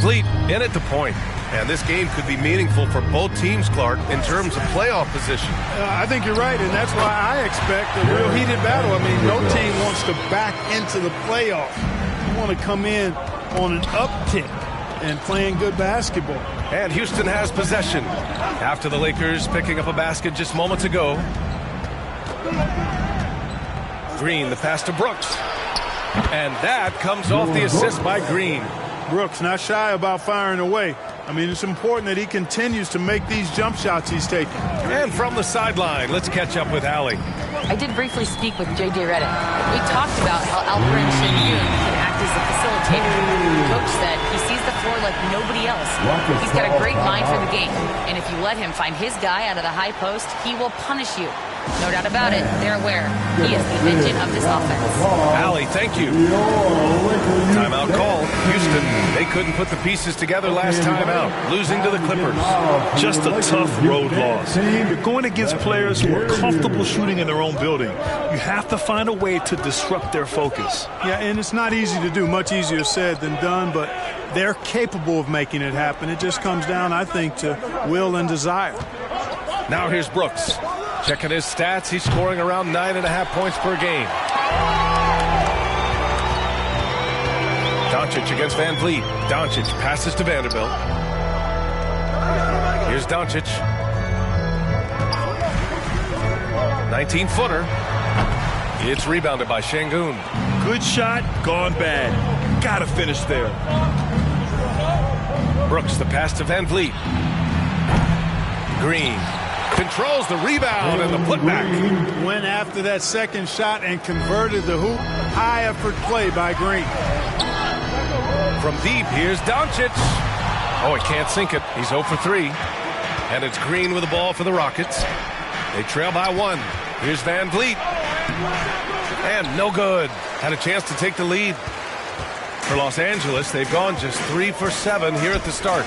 Vliet in at the point. And this game could be meaningful for both teams, Clark, in terms of playoff position. I think you're right, and that's why I expect a real heated battle. I mean, no team wants to back into the playoffs. You want to come in on an uptick and playing good basketball. And Houston has possession after the Lakers picking up a basket just moments ago. Green, the pass to Brooks. And that comes off the assist by Green. Brooks not shy about firing away. I mean, it's important that he continues to make these jump shots he's taking. And from the sideline, let's catch up with Allie. I did briefly speak with J.J. Redick. We talked about how Alperen Sengun can act as a facilitator. The coach said he sees the floor like nobody else. He's got a great mind for the game. And if you let him find his guy out of the high post, he will punish you. No doubt about it, they're aware. He is the engine of this offense. Allie, thank you. Timeout call. Houston, they couldn't put the pieces together last time out, losing to the Clippers. Just a tough road loss. You're going against players who are comfortable shooting in their own building. You have to find a way to disrupt their focus. Yeah, and it's not easy to do. Much easier said than done, but they're capable of making it happen. It just comes down, I think, to will and desire. Now here's Brooks. Checking his stats, he's scoring around 9.5 points per game. Doncic against Van Vliet. Doncic passes to Vanderbilt. Here's Doncic. 19-footer. It's rebounded by Sengun. Good shot, gone bad. Gotta finish there. Brooks, the pass to Van Vliet. Green controls the rebound and the putback. Went after that second shot and converted the hoop. High effort play by Green. From deep, here's Doncic. Oh, he can't sink it. He's 0 for 3. And it's Green with the ball for the Rockets. They trail by 1. Here's Van Vliet. And no good. Had a chance to take the lead. For Los Angeles, they've gone just 3 for 7 here at the start.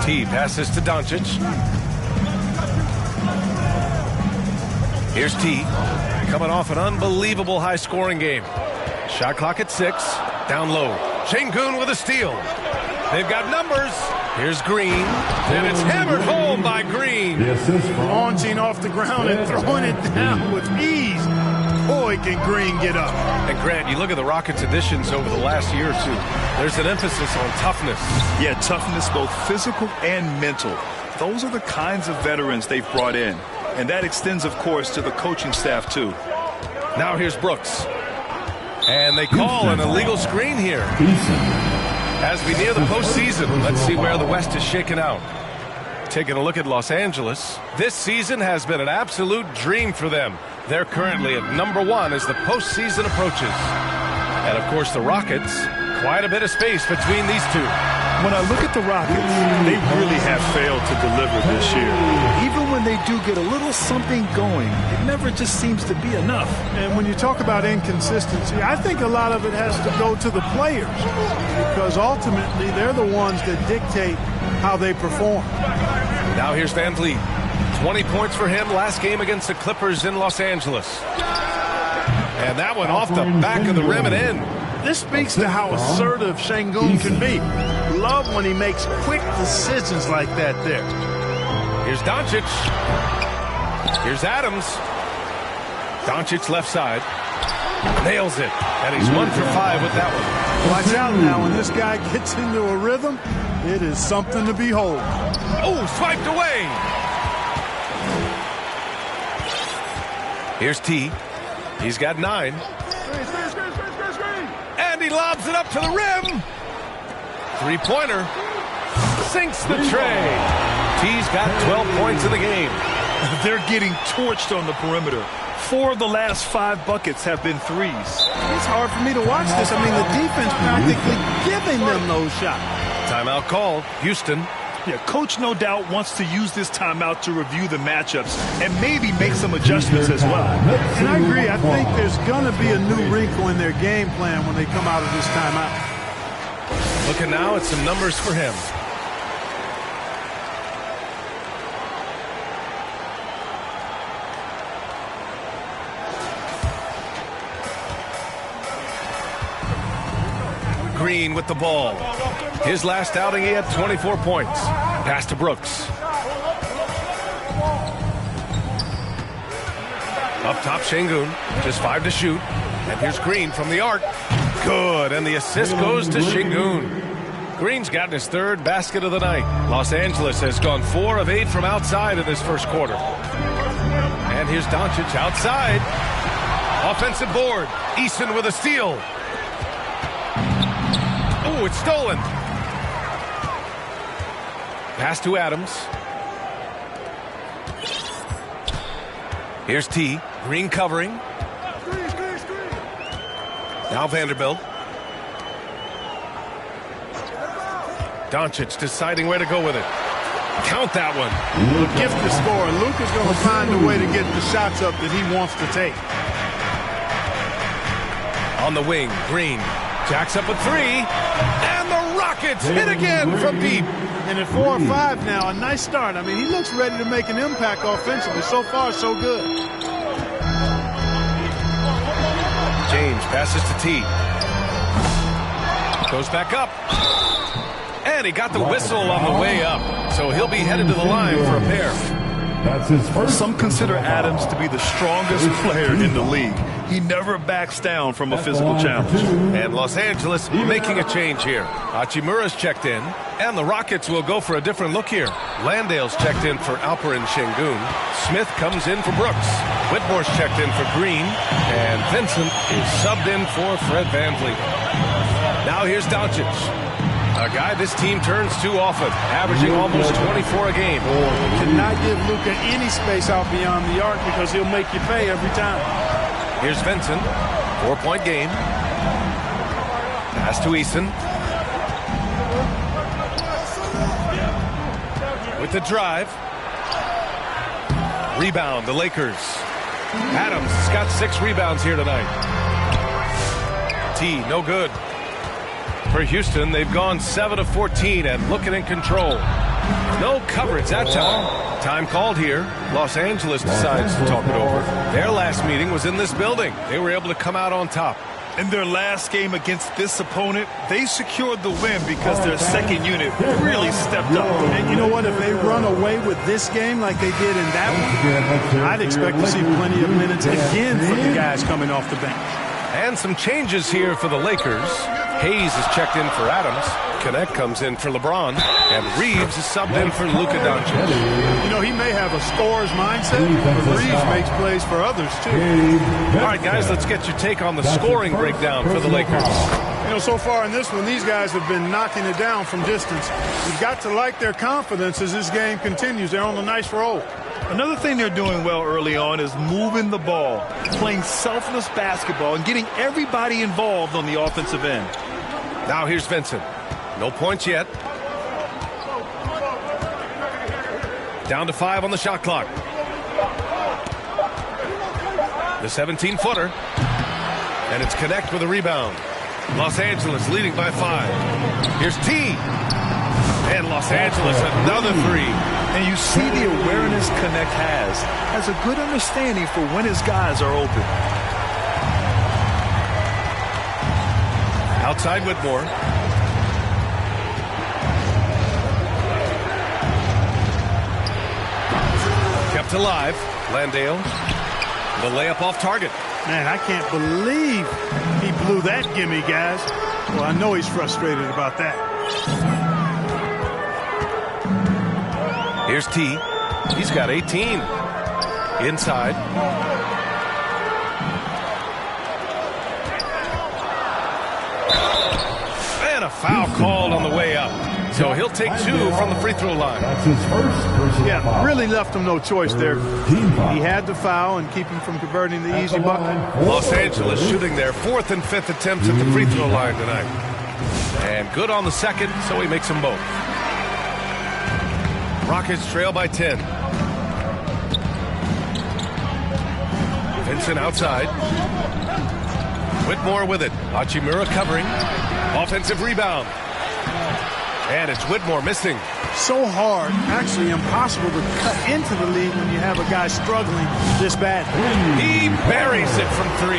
T passes to Doncic. Here's T. Coming off an unbelievable high-scoring game. Shot clock at 6. Down low. Sengun with a steal. They've got numbers. Here's Green. And it's hammered home by Green. Launching off the ground and throwing it down with ease. Boy, can Green get up. And Grant, you look at the Rockets' additions over the last year or two. There's an emphasis on toughness. Yeah, toughness, both physical and mental. Those are the kinds of veterans they've brought in. And that extends, of course, to the coaching staff, too. Now here's Brooks. And they call an illegal screen here. As we near the postseason, let's see where the West is shaken out. Taking a look at Los Angeles, this season has been an absolute dream for them. They're currently at #1 as the postseason approaches. And, of course, the Rockets, quite a bit of space between these two. When I look at the Rockets, they really have failed to deliver this year. Even when they do get a little something going, it never just seems to be enough. And when you talk about inconsistency, I think a lot of it has to go to the players, because ultimately they're the ones that dictate how they perform. Now here's Van Vliet. 20 points for him last game against the Clippers in Los Angeles. And that went off the back of the rim and in. This speaks to how assertive Sengun can be. Love when he makes quick decisions like that there. Here's Doncic. Here's Adams. Doncic left side. Nails it. And he's 1 for 5 with that one. Watch out now. When this guy gets into a rhythm, it is something to behold. Oh, swiped away. Here's T. He's got 9. And he lobs it up to the rim. Three-pointer. Sinks the tray. T's got 12 points in the game. They're getting torched on the perimeter. 4 of the last 5 buckets have been threes. It's hard for me to watch this. I mean, the defense practically giving them those shots. Timeout called. Houston. Yeah, coach no doubt wants to use this timeout to review the matchups and maybe make some adjustments as well. And I agree. I think there's going to be a new wrinkle in their game plan when they come out of this timeout. Looking now at some numbers for him. Green with the ball. His last outing, he had 24 points. Pass to Brooks. Up top, Şengün. Just 5 to shoot. And here's Green from the arc. Good, and the assist goes to Şengün. Green's gotten his 3rd basket of the night. Los Angeles has gone 4 of 8 from outside in this first quarter. And here's Doncic outside. Offensive board. Eason with a steal. Oh, it's stolen. Pass to Adams. Here's T. Green covering. Now Vanderbilt. Doncic deciding where to go with it. Count that one. A gifted scorer. Luka's going to find a way to get the shots up that he wants to take. On the wing, Green jacks up a 3. And the Rockets hit again from deep. And at 4 or 5 now, a nice start. I mean, he looks ready to make an impact offensively. So far, so good. James passes to T. Goes back up. And he got the whistle on the way up. So he'll be headed to the line for a pair. That's his first. Some consider Adams to be the strongest player in the league. He never backs down from a physical challenge. And Los Angeles making a change here. Hachimura's checked in. And the Rockets will go for a different look here. Landale's checked in for Alperen Şengün. Smith comes in for Brooks. Whitmore's checked in for Green. And Vincent is subbed in for Fred VanVleet. Now here's Doncic. A guy this team turns to often, averaging almost 24 a game. Cannot give Luka any space out beyond the arc because he'll make you pay every time. Here's Vincent. 4-point game. Pass to Eason. With the drive. Rebound, the Lakers. Adams has got 6 rebounds here tonight. T, no good. For Houston, they've gone 7 of 14 and looking in control. No coverage that time. Time called here. Los Angeles decides to talk it over. Their last meeting was in this building. They were able to come out on top. In their last game against this opponent, they secured the win because their second unit really stepped up. And you know what? If they run away with this game like they did in that one, I'd expect to see plenty of minutes again for the guys coming off the bench. And some changes here for the Lakers. Hayes is checked in for Adams. Connect comes in for LeBron. And Reeves is subbed in for Luka Doncic. You know, he may have a scorer's mindset, but Reeves makes plays for others, too. All right, guys, let's get your take on the scoring breakdown for the Lakers. You know, so far in this one, these guys have been knocking it down from distance. You've got to like their confidence as this game continues. They're on a nice roll. Another thing they're doing well early on is moving the ball, playing selfless basketball, and getting everybody involved on the offensive end. Now here's Vincent. No points yet. Down to 5 on the shot clock. The 17-footer. And it's Connect with a rebound. Los Angeles leading by 5. Here's T. And Los Angeles another 3. And you see the awareness Connect has a good understanding for when his guys are open. Outside Whitmore. Kept alive. Landale. The layup off target. Man, I can't believe he blew that gimme, guys. Well, I know he's frustrated about that. Here's T. He's got 18. Inside. And a foul called on the way up. So he'll take 2 from the free throw line. That's his first. Yeah, really left him no choice there. He had the foul and keep him from converting the easy bucket. Los Angeles shooting their 4th and 5th attempts at the free throw line tonight. And good on the second, so he makes them both. Rockets trail by 10. Vincent outside. Whitmore with it. Hachimura covering. Offensive rebound. And it's Whitmore missing. So hard, actually impossible to cut into the lead when you have a guy struggling this bad. He buries it from 3.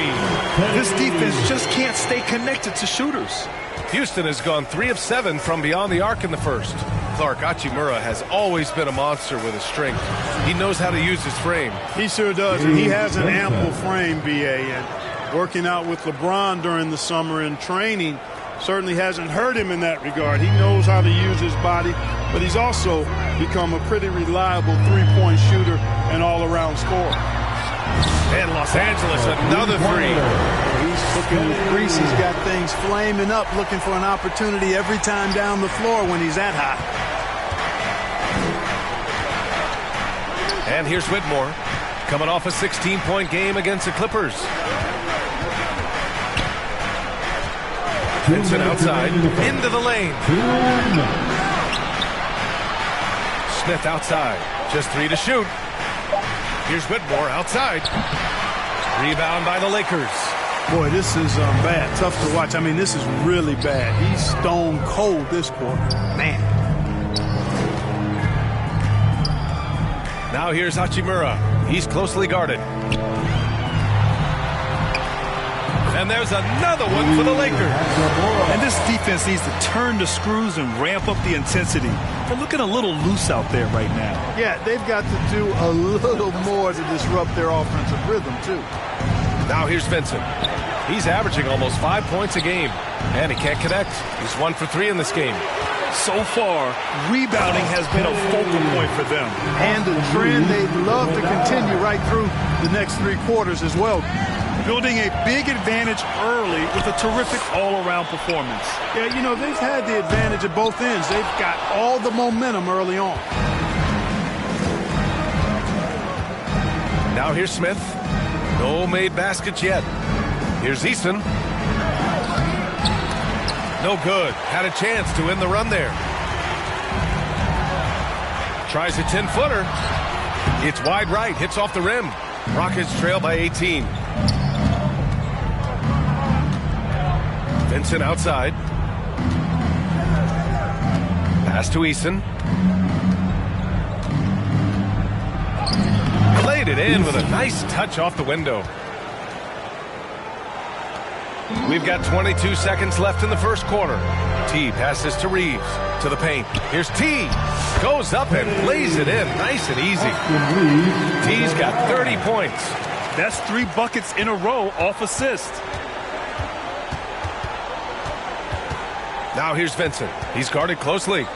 This defense just can't stay connected to shooters. Houston has gone 3 of 7 from beyond the arc in the first. Clark Hachimura has always been a monster with his strength. He knows how to use his frame. He sure does, and he has an ample frame, B.A., and working out with LeBron during the summer and training certainly hasn't hurt him in that regard. He knows how to use his body, but he's also become a pretty reliable three-point shooter and all-around scorer. And Los Angeles, another 3. He's looking at the crease. He's got things flaming up, looking for an opportunity every time down the floor when he's that high. And here's Whitmore, coming off a 16-point game against the Clippers. Vincent outside, into the lane. Smith outside, just 3 to shoot. Here's Whitmore outside. Rebound by the Lakers. Boy, this is bad. Tough to watch. I mean, this is really bad. He's stone cold this quarter. Man. Now here's Hachimura. He's closely guarded. And there's another one for the Lakers. And this defense needs to turn the screws and ramp up the intensity. They're looking a little loose out there right now. Yeah, they've got to do a little more to disrupt their offensive rhythm, too. Now here's Vincent. He's averaging almost 5 points a game. And he can't connect. He's 1 for 3 in this game. So far, rebounding has been a focal point for them. And a trend they'd love to continue right through the next 3 quarters as well. Building a big advantage early with a terrific all-around performance. Yeah, you know, they've had the advantage at both ends. They've got all the momentum early on. Now here's Smith. No made baskets yet. Here's Easton. No good. Had a chance to win the run there. Tries a 10-footer. It's wide right. Hits off the rim. Rockets trail by 18. Vincent outside. Pass to Easton. Played it in with a nice touch off the window. We've got 22 seconds left in the first quarter. T passes to Reeves. To the paint. Here's T. Goes up and lays it in. Nice and easy. T's got 30 points. That's 3 buckets in a row off assist. Now here's Vincent. He's guarded closely.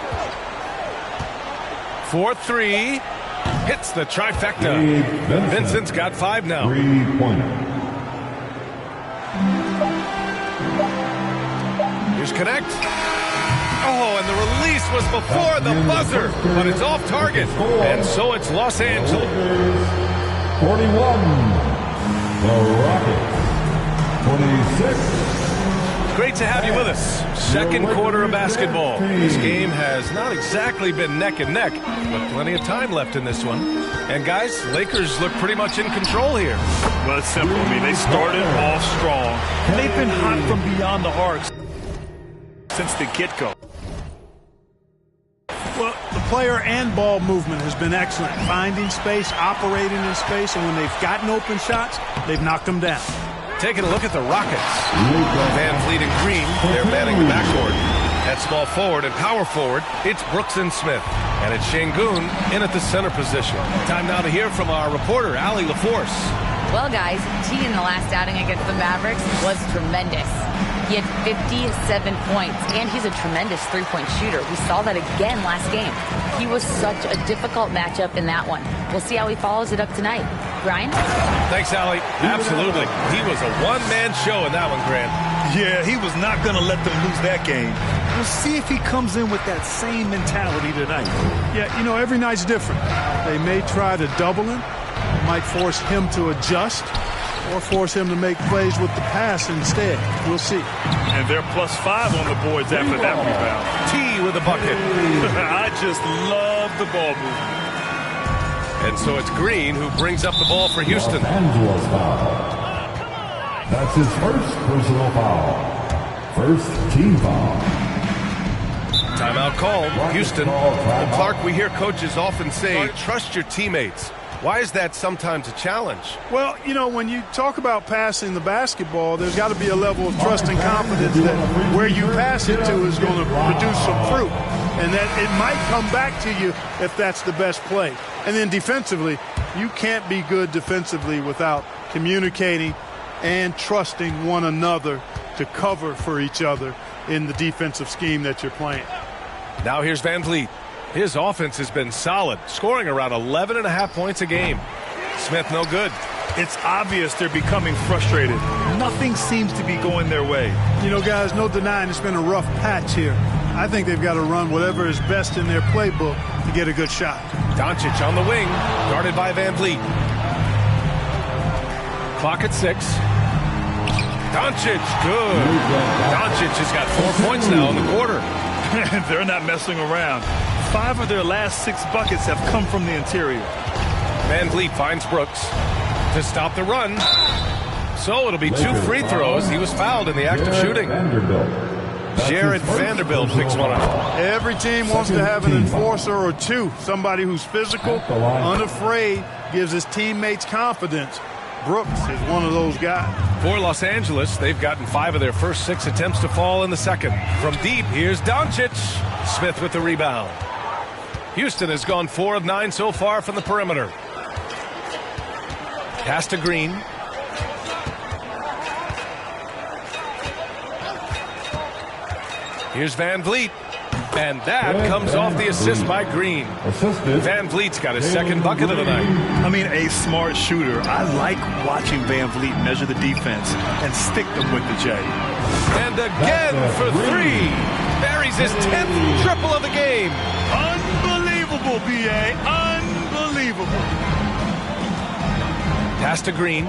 4-3. Hits the trifecta. Vincent's got 5 now. 3-pointer. Here's Connect. Oh, and the release was before the buzzer, but it's off target. And so it's Los Angeles. 41. The Rockets. 26. Great to have you with us. Second quarter of basketball. This game has not exactly been neck and neck, but plenty of time left in this one. And guys, Lakers look pretty much in control here. Well, it's simple. I mean, they started off strong, and they've been hot from beyond the arc since the get-go. Well, the player and ball movement has been excellent. Finding space, operating in space, and when they've gotten open shots, they've knocked them down. Taking a look at the Rockets. Van Vliet and Green, they're manning the backcourt. At small forward and power forward, it's Brooks and Smith. And it's Şengün in at the center position. Time now to hear from our reporter, Allie LaForce. Well, guys, T in the last outing against the Mavericks was tremendous. He had 57 points, and he's a tremendous three-point shooter. We saw that again last game. He was such a difficult matchup in that one. We'll see how he follows it up tonight. Brian? Thanks, Allie. Absolutely. He was a one-man show in that one, Grant. Yeah, he was not going to let them lose that game. We'll see if he comes in with that same mentality tonight. Yeah, you know, every night's different. They may try to double him, might force him to adjust, or force him to make plays with the pass instead. We'll see. And they're +5 on the boards after that rebound. T with a bucket. I just love the ball movement. And so it's Green who brings up the ball for Houston. Los Angeles foul. That's his first personal foul. First team foul. Timeout Timeout called. Houston. Well, Clark, we hear coaches often say, trust your teammates. Why is that sometimes a challenge? Well, you know, when you talk about passing the basketball, there's got to be a level of trust and confidence that where you pass it to is going to produce some fruit, and that it might come back to you if that's the best play. And then defensively, you can't be good defensively without communicating and trusting one another to cover for each other in the defensive scheme that you're playing. Now here's Van Vliet. His offense has been solid, scoring around 11.5 points a game. Smith no good. It's obvious they're becoming frustrated. Nothing seems to be going their way. You know, guys, no denying it's been a rough patch here. I think they've got to run whatever is best in their playbook to get a good shot. Doncic on the wing, guarded by Van Vliet. Clock at 6. Doncic, good. Doncic has got 4 points now in the quarter. They're not messing around. 5 of their last 6 buckets have come from the interior. Van Vliet finds Brooks to stop the run. So it'll be 2 free throws. He was fouled in the act of shooting. Jared Vanderbilt picks one up. Every team wants to have an enforcer or two, somebody who's physical, unafraid, gives his teammates confidence. Brooks is one of those guys. For Los Angeles, they've gotten 5 of their first 6 attempts to fall in the second. From deep, here's Doncic. Smith with the rebound. Houston has gone 4 of 9 so far from the perimeter. Pass to Green. Here's Van Vliet. And that comes off the assist by Green. Van Vliet's got his second bucket of the night. I mean, a smart shooter. I like watching Van Vliet measure the defense and stick them with the J. And again for 3. Buries his 10th triple of the game. Unbelievable, B.A. Unbelievable. Pass to Green.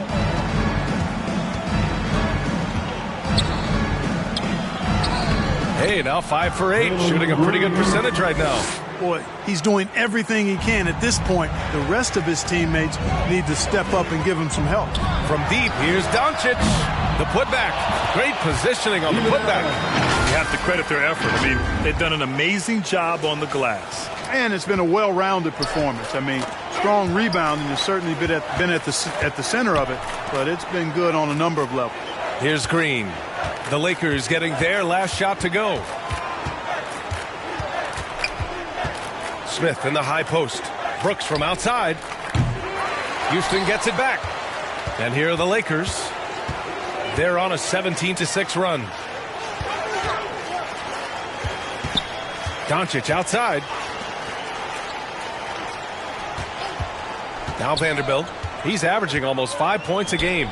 Hey, now 5 for 8, shooting a pretty good percentage right now. Boy, he's doing everything he can at this point. The rest of his teammates need to step up and give him some help. From deep, here's Doncic. The putback. Great positioning on the putback. You have to credit their effort. I mean, they've done an amazing job on the glass. And it's been a well-rounded performance. I mean, strong rebounding has certainly been at the center of it, but it's been good on a number of levels. Here's Green. The Lakers getting their last shot to go. Smith in the high post. Brooks from outside. Houston gets it back. And here are the Lakers. They're on a 17-6 run. Doncic outside. Now Vanderbilt. He's averaging almost 5 points a game.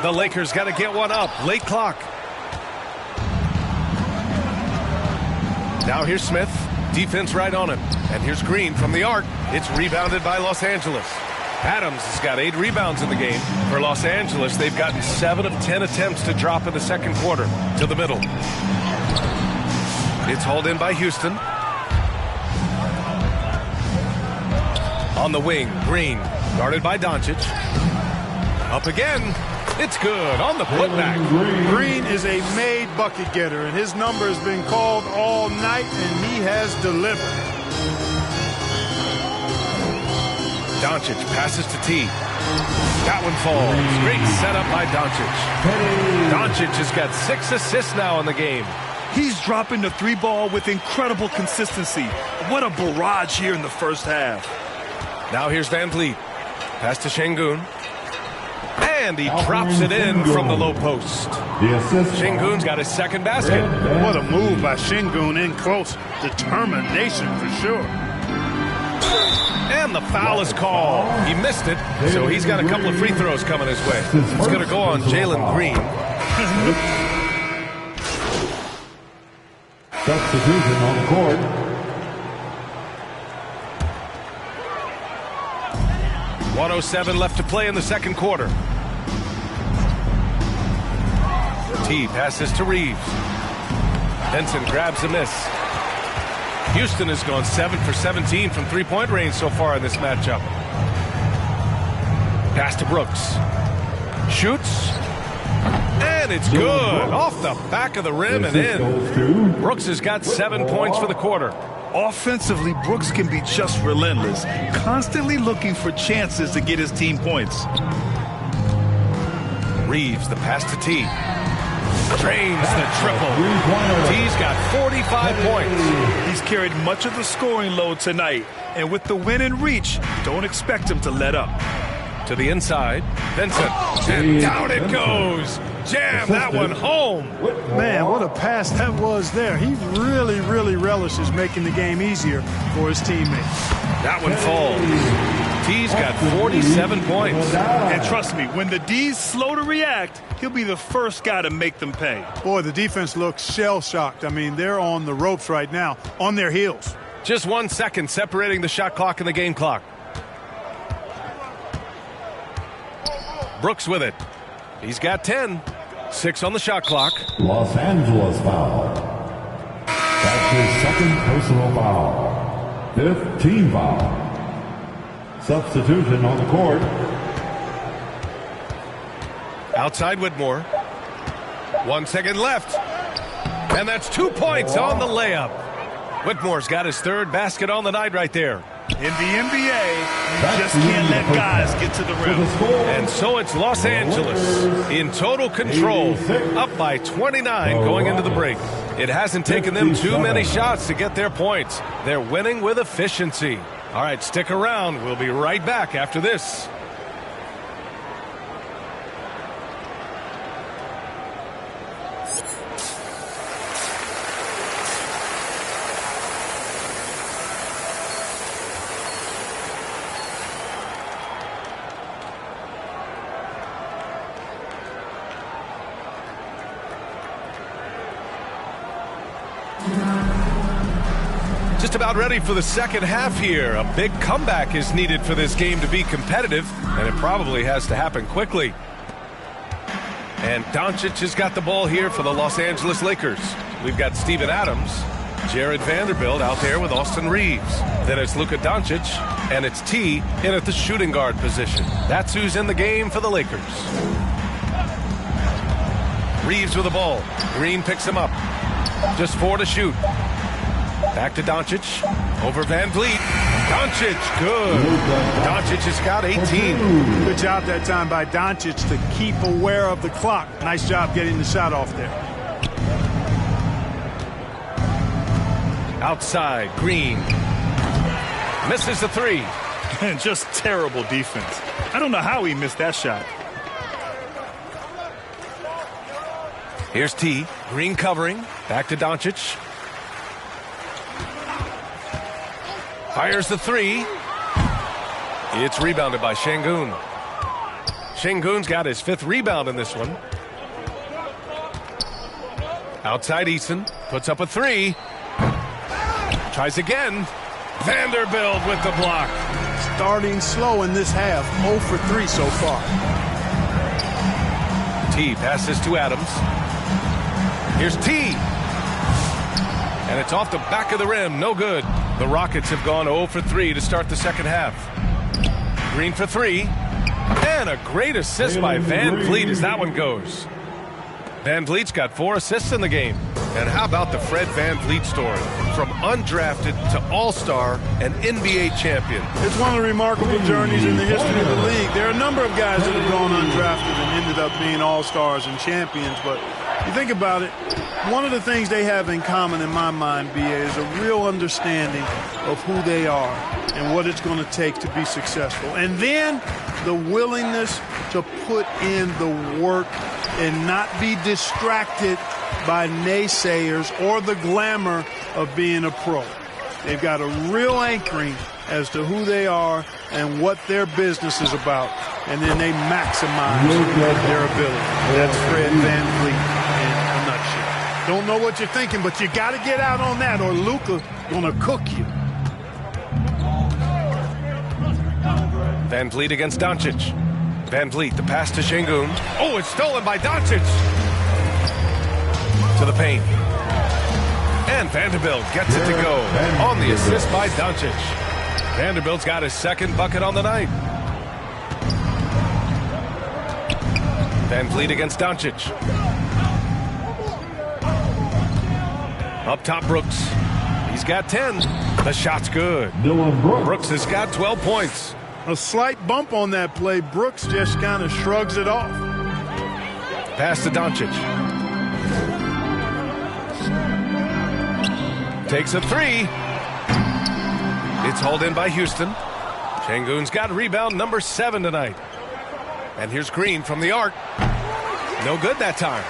The Lakers got to get one up. Late clock. Now here's Smith. Defense right on him. And here's Green from the arc. It's rebounded by Los Angeles. Adams has got 8 rebounds in the game. For Los Angeles, they've gotten 7 of 10 attempts to drop in the second quarter to the middle. It's hauled in by Houston. On the wing, Green, guarded by Doncic. Up again. It's good on the putback. Green is a made bucket getter, and his number has been called all night, and he has delivered. Doncic passes to T. That one falls. Great setup by Doncic. Doncic has got 6 assists now in the game. He's dropping the 3 ball with incredible consistency. What a barrage here in the first half. Now here's Van Vliet. Pass to Şengün. And he drops it in from the low post. Şengün's got his second basket. What a move by Şengün in close. Determination for sure. And the foul is called. He missed it, so he's got a couple of free throws coming his way. It's going to go on Jalen Green. Substitution on the court. .107 left to play in the second quarter. T passes to Reeves. Benson grabs a miss. Houston has gone 7 for 17 from three-point range so far in this matchup. Pass to Brooks. Shoots. And And it's good. Off the back of the rim and in. Brooks has got 7 points for the quarter. Offensively, Brooks can be just relentless, constantly looking for chances to get his team points. Reeves, the pass to T. Drains the triple. T's got 45 points. He's carried much of the scoring load tonight, and with the win in reach, don't expect him to let up. To the inside, Vincent, and down it goes. Jam that one home. Man, what a pass that was there. He really, really relishes making the game easier for his teammates. That one falls. T's got 47 points. And trust me, when the D's slow to react, he'll be the first guy to make them pay. Boy, the defense looks shell-shocked. I mean, they're on the ropes right now, on their heels. Just 1 second separating the shot clock and the game clock. Brooks with it. He's got 10. 6 on the shot clock. Los Angeles foul. That's his second personal foul. 5th team foul. Substitution on the court. Outside Whitmore. 1 second left. And that's 2 points on the layup. Whitmore's got his 3rd basket on the night right there. In the NBA, you just can't let guys get to the rim. And so it's Los Angeles in total control, up by 29 going into the break. It hasn't taken them too many shots to get their points. They're winning with efficiency. All right, stick around. We'll be right back after this. Just about ready for the second half here. A big comeback is needed for this game to be competitive, and it probably has to happen quickly. And Doncic has got the ball here for the Los Angeles Lakers. We've got Steven Adams, Jared Vanderbilt out there with Austin Reeves. Then it's Luka Doncic, and it's T in at the shooting guard position. That's who's in the game for the Lakers. Reeves with the ball. Green picks him up. Just 4 to shoot. Back to Doncic. Over Van Vliet. Doncic, good. Doncic has got 18. Good job that time by Doncic to keep aware of the clock. Nice job getting the shot off there. Outside, Green. Misses the 3. And just terrible defense. I don't know how he missed that shot. Here's T. Green covering. Back to Doncic. Fires the 3. It's rebounded by Şengün. Şengün's got his 5th rebound in this one. Outside Eason. Puts up a 3. Tries again. Vanderbilt with the block. Starting slow in this half. 0 for 3 so far. T passes to Adams. Here's T. And it's off the back of the rim. No good. The Rockets have gone 0 for 3 to start the second half. Green for 3. And a great assist by Van Vliet as that one goes. Van Vliet's got 4 assists in the game. And how about the Fred Van Vliet story? From undrafted to all-star and NBA champion. It's one of the remarkable journeys in the history of the league. There are a number of guys that have gone undrafted and ended up being all-stars and champions. But you think about it, one of the things they have in common in my mind, BA, is a real understanding of who they are and what it's going to take to be successful. And then the willingness to put in the work and not be distracted by naysayers or the glamour of being a pro. They've got a real anchoring as to who they are and what their business is about, and then they maximize their ability. That's Fred Van Vliet in a nutshell. Don't know what you're thinking, but you got to get out on that or Luka gonna cook you. Van Vliet against Doncic. Van Vliet, the pass to Şengün. Oh, it's stolen by Doncic. To the paint. And Vanderbilt gets it to go on the assist by Doncic. Vanderbilt's got his 2nd bucket on the night. Van Vliet against Doncic. Up top, Brooks. He's got 10. The shot's good. Dylan Brooks has got 12 points. A slight bump on that play. Brooks just kind of shrugs it off. Pass to Doncic. Takes a three. It's hauled in by Houston. Şengün's got rebound number 7 tonight. And here's Green from the arc. No good that time.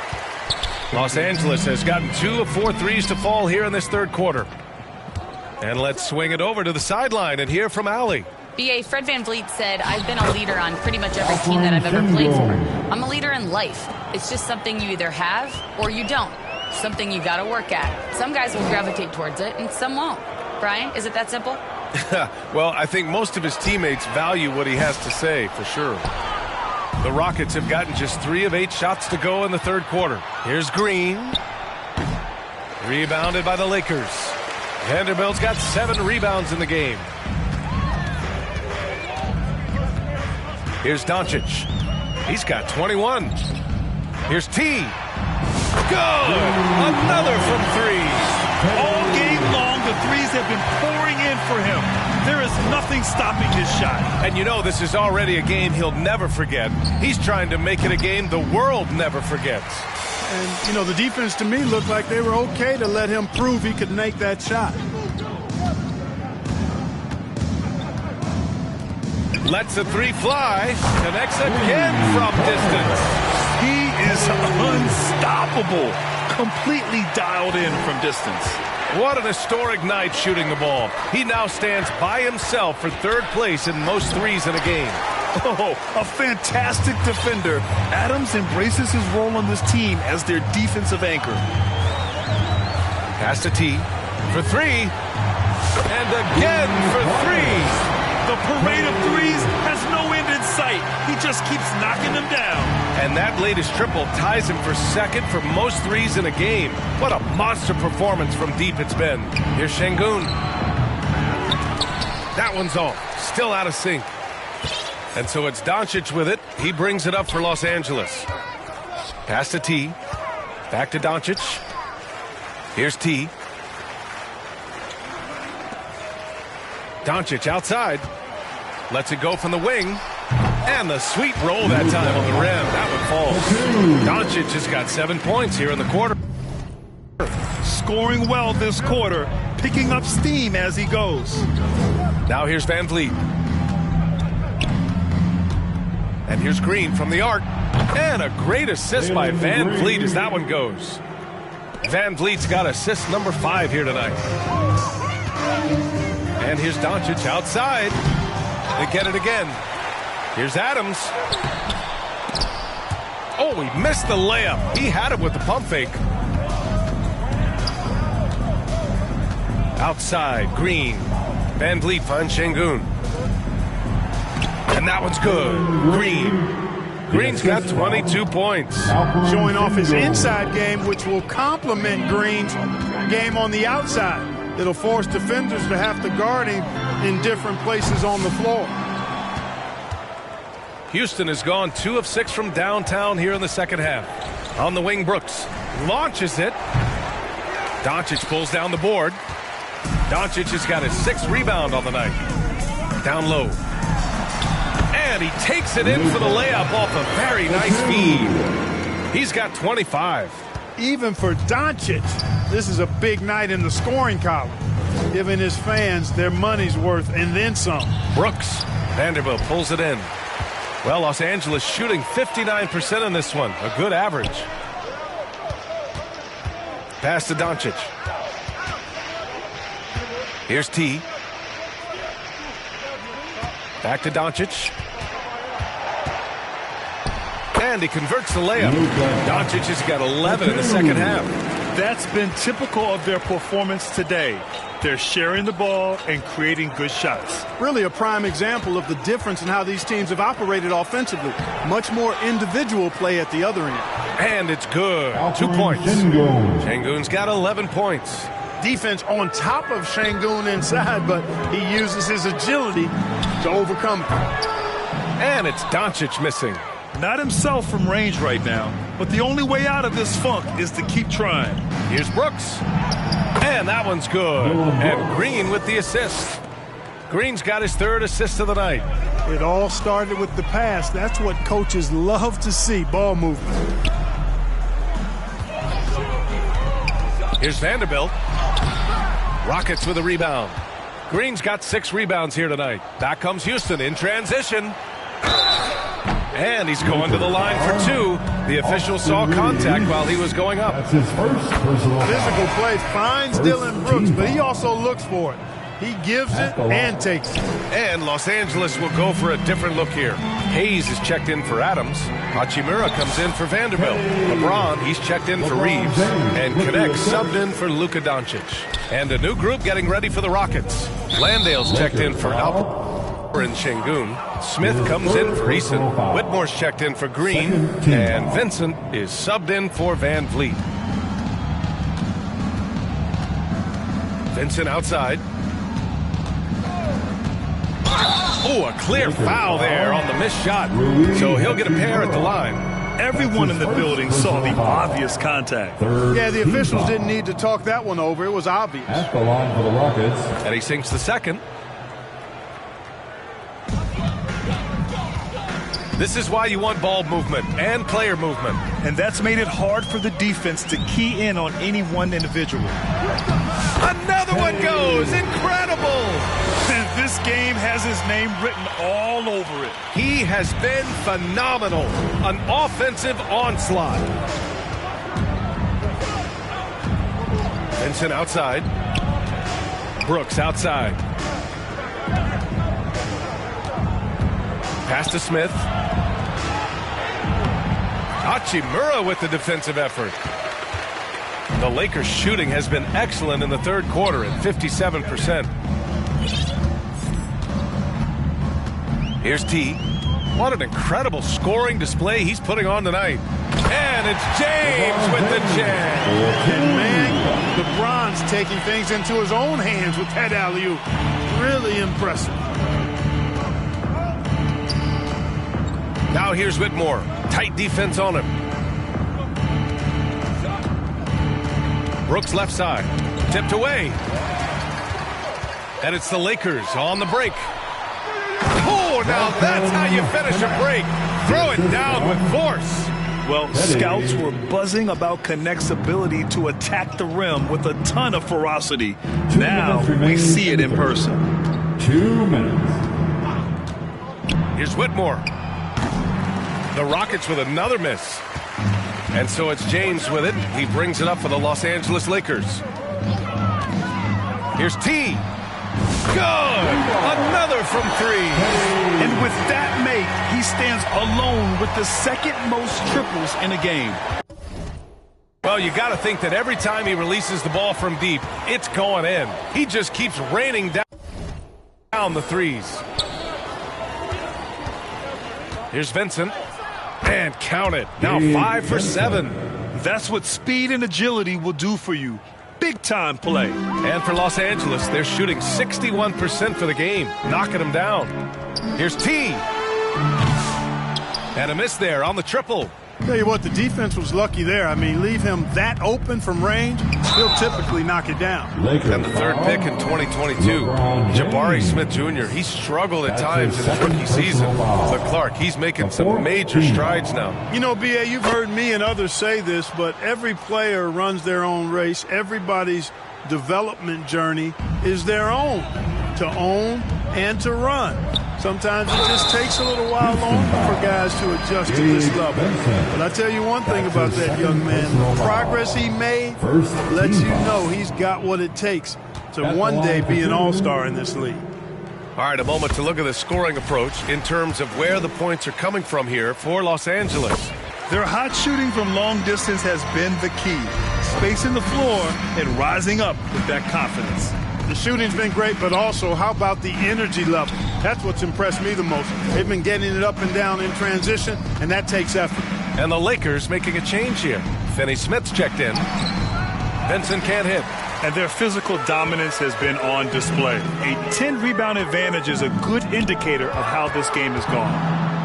Los Angeles has gotten 2 of 4 threes to fall here in this third quarter. And let's swing it over to the sideline and hear from Allie. B.A. Fred VanVleet said, I've been a leader on pretty much every team that I've ever played for. I'm a leader in life. It's just something you either have or you don't. Something you got to work at. Some guys will gravitate towards it and some won't. Brian, is it that simple? Well, I think most of his teammates value what he has to say, for sure. The Rockets have gotten just 3 of 8 shots to go in the third quarter. Here's Green. Rebounded by the Lakers. Vanderbilt's got 7 rebounds in the game. Here's Doncic. He's got 21. Here's T. Good! Another from 3. All game long, the threes have been pouring in for him. There is nothing stopping his shot. And you know this is already a game he'll never forget. He's trying to make it a game the world never forgets. And, you know, the defense to me looked like they were okay to let him prove he could make that shot. Lets a 3 fly. Connects again from distance. He is unstoppable. Completely dialed in from distance. What an historic night shooting the ball. He now stands by himself for 3rd place in most threes in a game. Oh, a fantastic defender. Adams embraces his role on this team as their defensive anchor. Pass to T for 3. And again for 3. The parade of threes has no end in sight. He just keeps knocking them down. And that latest triple ties him for 2nd for most threes in a game. What a monster performance from deep it's been. Here's Şengün. That one's off. Still out of sync. And so it's Doncic with it. He brings it up for Los Angeles. Pass to T. Back to Doncic. Here's T. Doncic outside. Lets it go from the wing. And the sweet roll that time on the rim. That one falls. Doncic has got 7 points here in the quarter. Scoring well this quarter. Picking up steam as he goes. Now here's VanVleet. And here's Green from the arc. And a great assist by VanVleet as that one goes. VanVleet's got assist number 5 here tonight. And here's Doncic outside. They get it again. Here's Adams. Oh, he missed the layup. He had it with the pump fake. Outside, Green. VanVleet finds Şengün. And that one's good. Green's got 22 points. Showing off his inside game, which will complement Green's game on the outside. It'll force defenders to have to guard him in different places on the floor. Houston has gone 2 of 6 from downtown here in the second half. On the wing, Brooks launches it. Doncic pulls down the board. Doncic has got his 6th rebound on the night. Down low. And he takes it in for the layup off a very nice feed. He's got 25. Even for Doncic, this is a big night in the scoring column, giving his fans their money's worth and then some. Brooks. Vanderbilt pulls it in. Well, Los Angeles shooting 59% in this one. A good average. Pass to Doncic. Here's T. Back to Doncic. And he converts the layup. Doncic has got 11 in the second half. That's been typical of their performance today. They're sharing the ball and creating good shots. Really a prime example of the difference in how these teams have operated offensively. Much more individual play at the other end. And it's good. 2 points. Şengün's got 11 points. Defense on top of Şengün inside, but he uses his agility to overcome it. And it's Doncic missing. Not himself from range right now, but the only way out of this funk is to keep trying. Here's Brooks. And that one's good. And Green with the assist. Green's got his third assist of the night. It all started with the pass. That's what coaches love to see, ball movement. Here's Vanderbilt. Rockets with a rebound. Green's got 6 rebounds here tonight. Back comes Houston in transition. And he's going to the line for 2. The official saw contact while he was going up. That's his first personal foul. Physical play finds Dylan Brooks, but he also looks for it. He gives it and takes it. And Los Angeles will go for a different look here. Hayes is checked in for Adams. Hachimura comes in for Vanderbilt. LeBron, he's checked in for Reeves. And Connect subbed in for Luka Doncic. And a new group getting ready for the Rockets. Landale's checked in for Alper and Şengün. Smith comes in for Eason. Whitmore's checked in for Green. And Vincent is subbed in for Van Vliet. Vincent outside. Oh, a clear foul there on the missed shot. So he'll get a pair at the line. Everyone in the building saw the obvious contact. Yeah, the officials didn't need to talk that one over. It was obvious. At the line for the Rockets. And he sinks the second. This is why you want ball movement and player movement. And that's made it hard for the defense to key in on any one individual. Another one goes. Incredible. This game has his name written all over it. He has been phenomenal. An offensive onslaught. Vincent outside. Brooks outside. Pass to Smith. Hachimura with the defensive effort. The Lakers' shooting has been excellent in the third quarter at 57%. Here's T. What an incredible scoring display he's putting on tonight. And it's James with the jam. And man, LeBron's taking things into his own hands with that alley-oop. Really impressive. Now here's Whitmore. Tight defense on him. Brooks left side. Tipped away. And it's the Lakers on the break. Oh, now that's how you finish a break. Throw it down with force. Well, scouts were buzzing about Connect's ability to attack the rim with a ton of ferocity. Now we see it in person. 2 minutes. Here's Whitmore. The Rockets with another miss. And so it's James with it. He brings it up for the Los Angeles Lakers. Here's T. Good! Another from 3. And with that make, he stands alone with the second most triples in a game. Well, you got to think that every time he releases the ball from deep, it's going in. He just keeps raining down the threes. Here's Vincent. And count it. Now 5 for 7. That's what speed and agility will do for you. Big-time play. And for Los Angeles, they're shooting 61% for the game, knocking them down. Here's T. And a miss there on the triple. Tell you what, the defense was lucky there. I mean, leave him that open from range, he'll typically knock it down. And the third pick in 2022, Jabari Smith Jr., he struggled at times in his rookie season. But Clark, he's making some major strides now. You know, B.A., you've heard me and others say this, but every player runs their own race. Everybody's development journey is their own, to own and to run. Sometimes it just takes a little while longer for guys to adjust to this level. But I tell you one thing about that young man. The progress he made lets you know he's got what it takes to one day be an all-star in this league. All right, a moment to look at the scoring approach in terms of where the points are coming from here for Los Angeles. Their hot shooting from long distance has been the key. Spacing the floor and rising up with that confidence. The shooting's been great, but also how about the energy level? That's what's impressed me the most. They've been getting it up and down in transition, and that takes effort. And the Lakers making a change here. Finney Smith's checked in. Benson can't hit. And their physical dominance has been on display. A 10-rebound advantage is a good indicator of how this game has gone.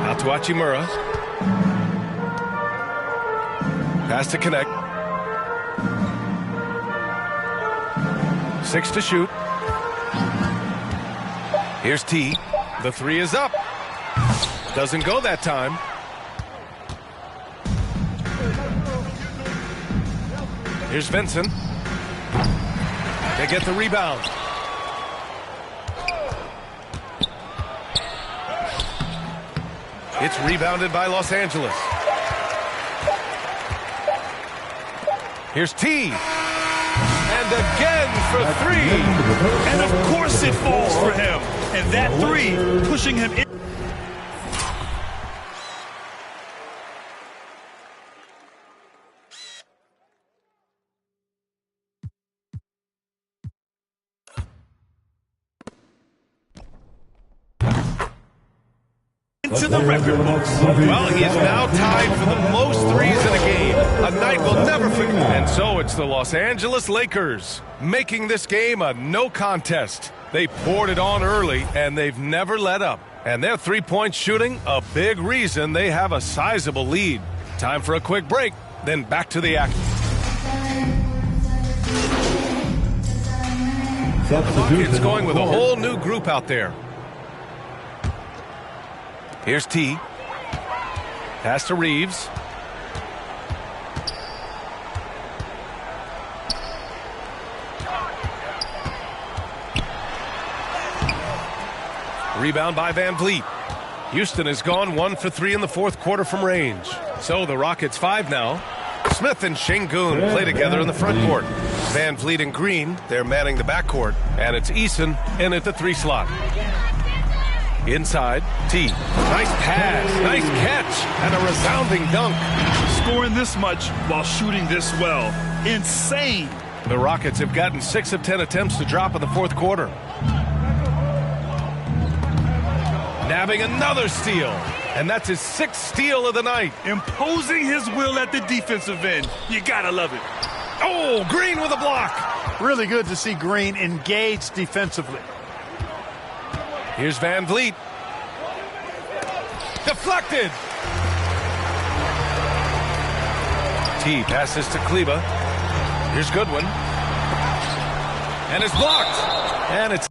Out to Hachimura. Pass to Connect. 6 to shoot. Here's T. The three is up. Doesn't go that time. Here's Vincent. They get the rebound. It's rebounded by Los Angeles. Here's T. And again for three. And of course it falls for him. And that three pushing him in. To the record books. Well, he is now tied for the most threes in a game. A night we'll never forget. And so it's the Los Angeles Lakers making this game a no contest. They poured it on early, and they've never let up. And their three-point shooting, a big reason they have a sizable lead. Time for a quick break, then back to the action. The Rockets going with a whole new group out there. Here's T. Pass to Reeves. Rebound by Van Vliet. Houston has gone 1 for 3 in the fourth quarter from range. So the Rockets 5 now. Smith and Şengün play together in the front court. Van Vliet and Green, they're manning the backcourt. And it's Eason in at the 3 slot. Inside, T. Nice pass, nice catch, and a resounding dunk. Scoring this much while shooting this well. Insane. The Rockets have gotten 6 of 10 attempts to drop in the fourth quarter. Nabbing another steal, and that's his 6th steal of the night. Imposing his will at the defensive end. You gotta love it. Oh, Green with a block. Really good to see Green engaged defensively. Here's Van Vliet. Deflected. T passes to Kleba. Here's Goodwin. And it's blocked. And it's...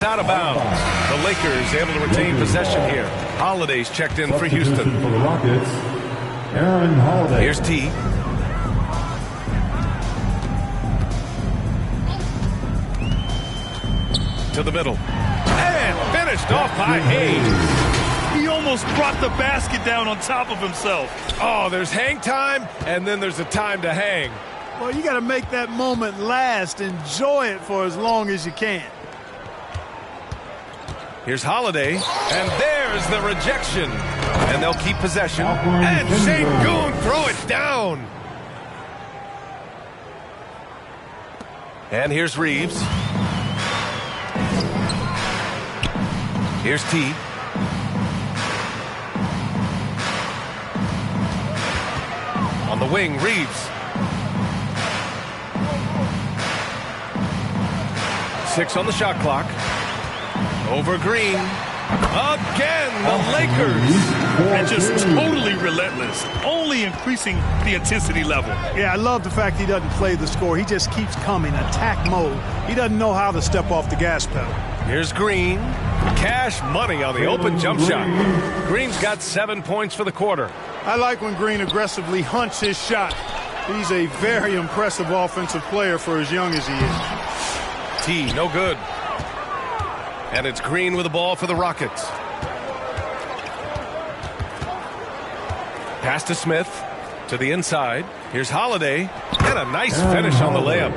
out of bounds. The Lakers able to retain possession here. Holiday's checked in for Houston. For the Rockets, Aaron Holiday. Here's T. To the middle. And finished off by Hayes. He almost brought the basket down on top of himself. Oh, there's hang time, and then there's a time to hang. Well, you got to make that moment last. Enjoy it for as long as you can. Here's Holiday, and there's the rejection. And they'll keep possession. And Şengün throw it down. And here's Reeves. Here's T. On the wing, Reeves. 6 on the shot clock. Over Green. Again, the Lakers. And just totally relentless. Only increasing the intensity level. Yeah, I love the fact he doesn't play the score. He just keeps coming, attack mode. He doesn't know how to step off the gas pedal. Here's Green. Cash money on the open jump shot. Green's got 7 points for the quarter. I like when Green aggressively hunts his shot. He's a very impressive offensive player for as young as he is. T, no good. And it's Green with the ball for the Rockets. Pass to Smith. To the inside. Here's Holiday. And a nice finish on the layup.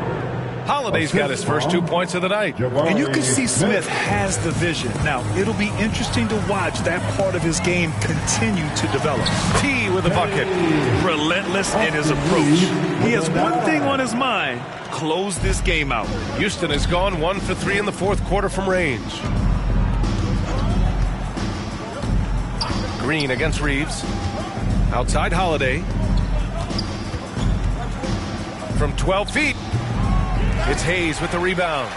Holiday's got his first 2 points of the night. And you can see Smith has the vision. Now, it'll be interesting to watch that part of his game continue to develop. T with a bucket. Relentless in his approach. He has one thing on his mind: close this game out. Houston has gone 1 for 3 in the fourth quarter from range. Green against Reeves. Outside Holiday. From 12 feet. It's Hayes with the rebound.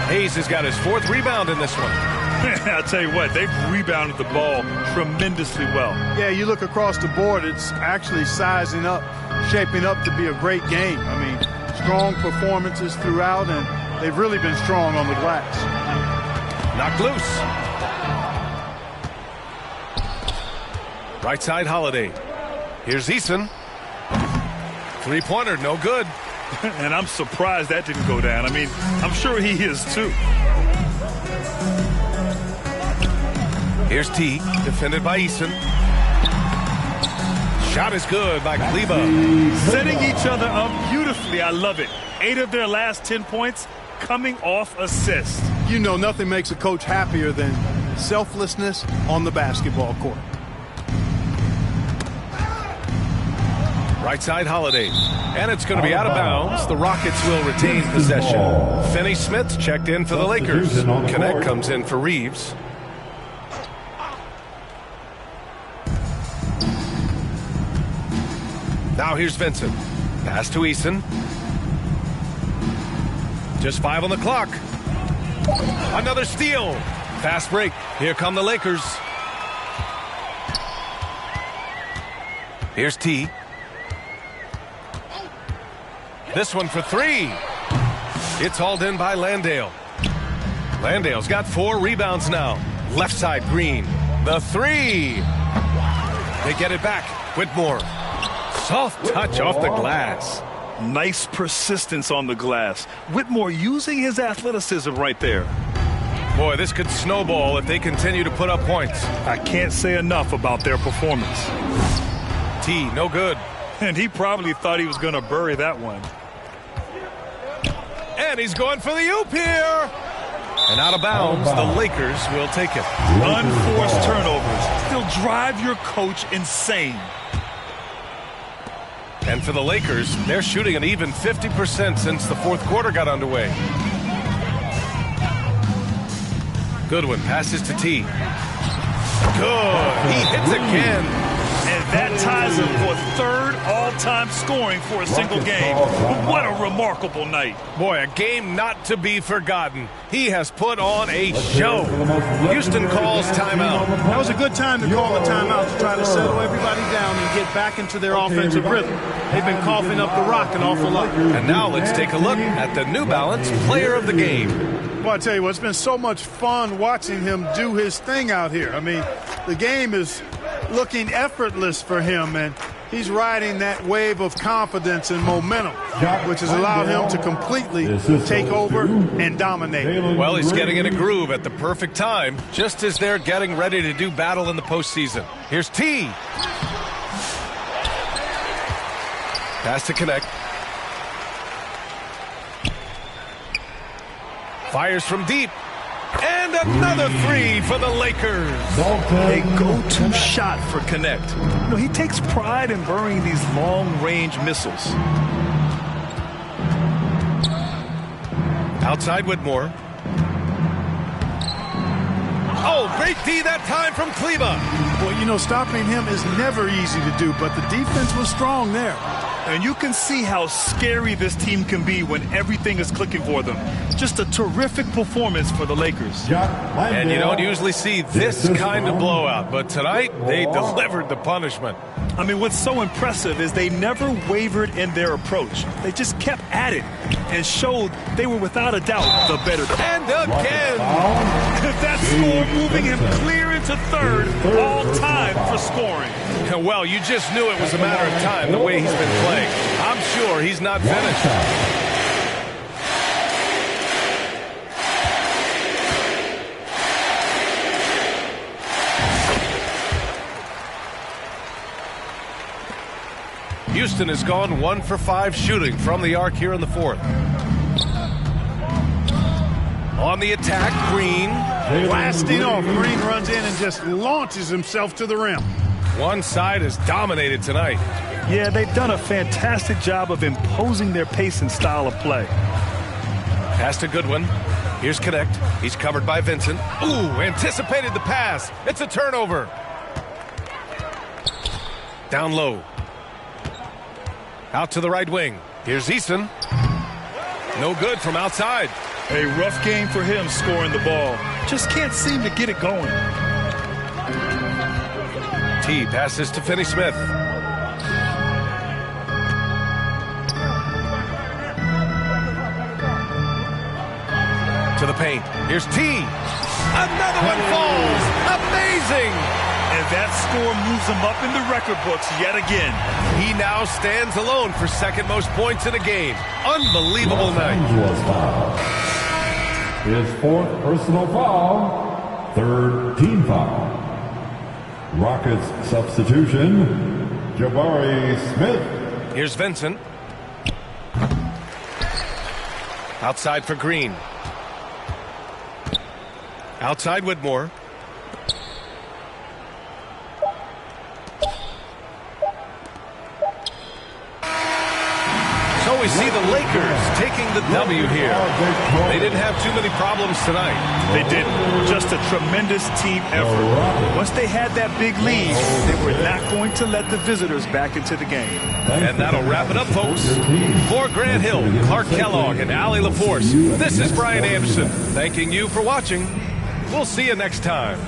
Hayes has got his 4th rebound in this one. I'll tell you what, they've rebounded the ball tremendously well. Yeah, you look across the board, it's actually sizing up, shaping up to be a great game. I mean, strong performances throughout, and they've really been strong on the glass. Knocked loose. Right side Holiday. Here's Eason. 3-pointer, no good. And I'm surprised that didn't go down. I mean, I'm sure he is too. Here's T, defended by Eason. Shot is good by Kleba. Setting each other up beautifully. I love it. 8 of their last 10 points coming off assists. You know, nothing makes a coach happier than selflessness on the basketball court. Right side Holiday. And it's going to be out of bounds. The Rockets will retain possession. Finney Smith checked in for the Lakers. Connect comes in for Reeves. Now here's Vincent. Pass to Eason. Just 5 on the clock. Another steal. Fast break. Here come the Lakers. Here's T. This one for 3. It's hauled in by Landale. Landale's got 4 rebounds now. Left side Green. The 3. They get it back. Whitmore. Soft touch off the glass. Nice persistence on the glass. Whitmore using his athleticism right there. Boy, this could snowball if they continue to put up points. I can't say enough about their performance. T, no good. And he probably thought he was going to bury that one. And he's going for the oop here. And out of bounds, the Lakers will take it. Unforced turnovers still drive your coach insane. And for the Lakers, they're shooting an even 50% since the fourth quarter got underway. Goodwin passes to T. Good. He hits again. And that ties him for 3rd all-time scoring for a single game. What a remarkable night. Boy, a game not to be forgotten. He has put on a show. Houston calls timeout. That was a good time to call a timeout to try to settle everybody down and get back into their offensive rhythm. They've been coughing up the rock an awful lot. And now let's take a look at the New Balance Player of the Game. Well, I tell you what, it's been so much fun watching him do his thing out here. I mean, the game is looking effortless for him, and he's riding that wave of confidence and momentum, which has allowed him to completely take over and dominate. Well, he's getting in a groove at the perfect time, just as they're getting ready to do battle in the postseason. Here's T. Pass to Connect. Fires from deep. And another 3 for the Lakers. A go-to shot for Connect. You know, he takes pride in burying these long-range missiles. Outside Whitmore. Oh, great D that time from Kleba. Well, you know, stopping him is never easy to do, but the defense was strong there. And you can see how scary this team can be when everything is clicking for them. Just a terrific performance for the Lakers. And you don't usually see this kind of blowout, but tonight they delivered the punishment. I mean, what's so impressive is they never wavered in their approach. They just kept at it and showed they were without a doubt the better team. And again. That score moving him clear into 3rd all-time for scoring. Well, you just knew it was a matter of time the way he's been playing. I'm sure he's not finished. Houston has gone 1 for 5 shooting from the arc here in the fourth. On the attack, Green. Blasting off. Green runs in and just launches himself to the rim. One side is dominated tonight. Yeah, they've done a fantastic job of imposing their pace and style of play. Pass to Goodwin. Here's Connect. He's covered by Vincent. Ooh, anticipated the pass. It's a turnover. Down low. Out to the right wing. Here's Easton. No good from outside. A rough game for him scoring the ball. Just can't seem to get it going. T passes to Finney-Smith. To the paint. Here's T. Another one falls. Amazing. And that score moves him up in the record books yet again. He now stands alone for second most points in a game. Unbelievable night. His fourth personal foul, third team foul. Rockets substitution, Jabari Smith. Here's Vincent. Outside for Green. Outside Whitmore. So we see the Lakers taking the W here. They didn't have too many problems tonight. They didn't. Just a tremendous team effort. Once they had that big lead, they were not going to let the visitors back into the game. And that'll wrap it up, folks. For Grant Hill, Clark Kellogg, and Allie LaForce, this is Brian Anderson, thanking you for watching. We'll see you next time.